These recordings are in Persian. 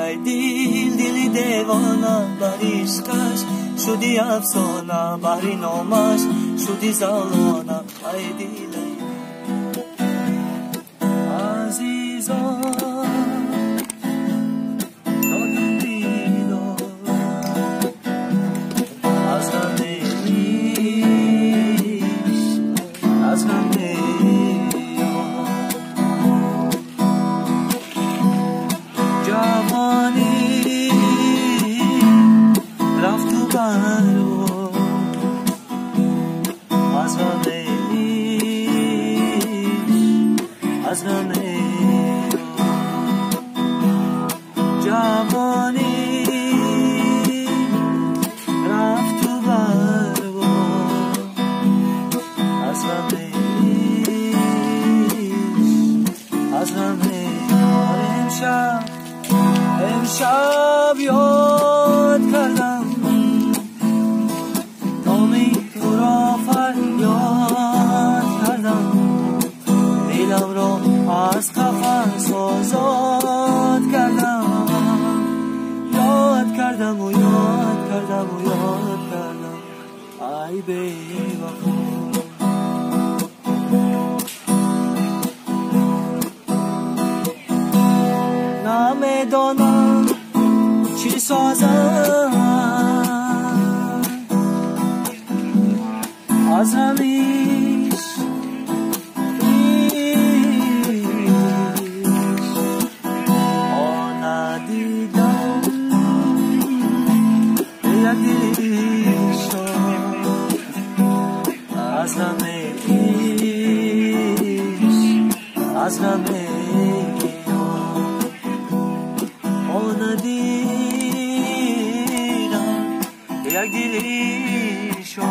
ای دلی دیوانه بر عشقش شدی افسانه بر نامش شدی زلانه ای دل عزیزان دادم بیدار از همه از همه جوانی رفت و برو از همه از همه جوانی رفت و برو از همه از همه امشب یاد کردم نامی تو را فریاد کردم دلم را از قفس آزاد کردم یاد کردم و یاد کردم و یاد کردم ای بی‌وفا نمیدانم چی سازم از همیش ندیدم یک دلیشان از همه از همه ندیدم یک دلیشان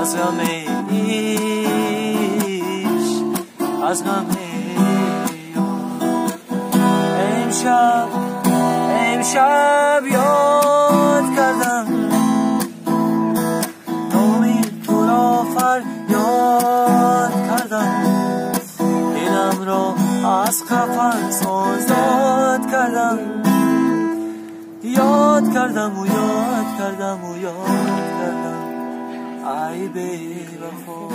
از همه از همه امشب یاد کردم نامی تو را فریاد کردم دلم را از قفس آزاد کردم یاد کردم و یاد کردم و یاد کردم ای بی‌وفا